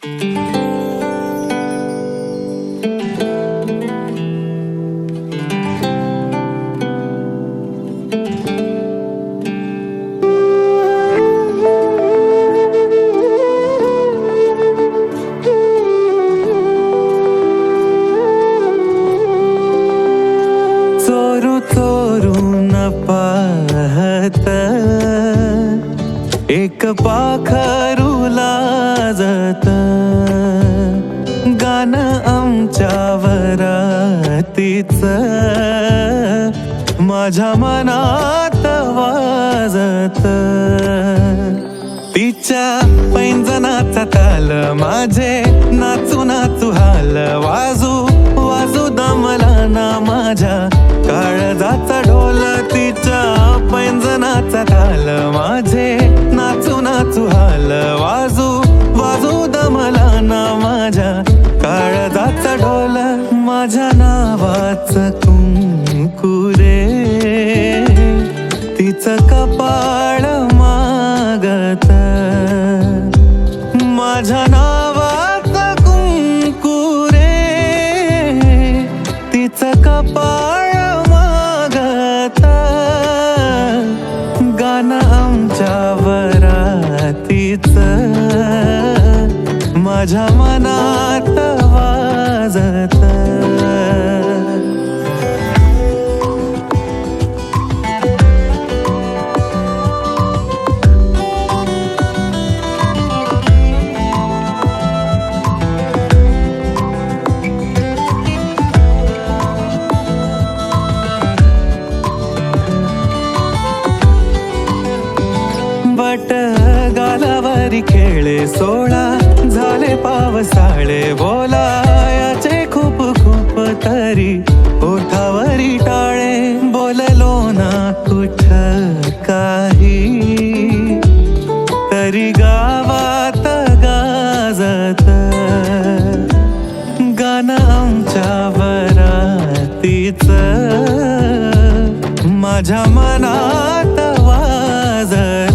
चोरू चोरून पाहत एक पाखरू लाजत, गाणं आमच्या वरातीच माझ्या मनात वाजत. तिच्या पैंजनाचा ताल माझे नाचू नाचू हाल, वाजू वाजू दमला ना माझ्या काळजाचा ढोल. तिच्या पैंजनाचा ताल माझे नाचू नाचू हाल, वाजू वाजू दमला ना माझ्या काळजाचा ढोल. माझ्या नावाचं कुंकू रे तिचं कपाळ मागत, माझ्या नावाचं कुंकू रे तिचं कपाळ मागत. गाणं आमच्या वरातीच माझ्या मनात वाजत. बट गालावरी खेळे सोळा झाले पावसाळे, बोलायाचे खूप खूप तरी ओठावरी टाळे. बोललो ना कुठ काही तरी गावात गाजत, गाणं आमच्या वरातीच माझ्या मनात वाजत.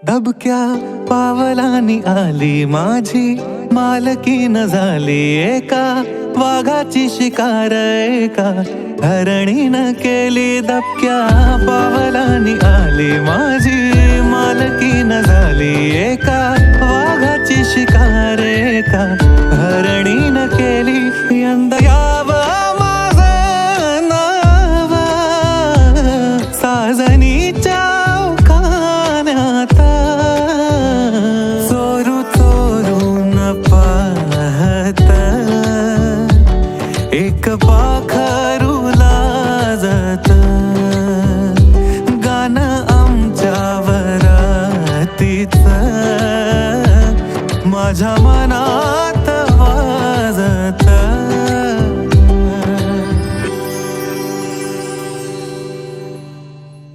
दबक्या पावलानी आली माझी मालकीन झाली, एका वाघाची शिकार एका हरणीनं केली. दबक्या पावलानी आली माझी मालकीन झाली, एका वाघाची शिकार एका हरणीनं केली. यंदा यावं माझं नाव साजनी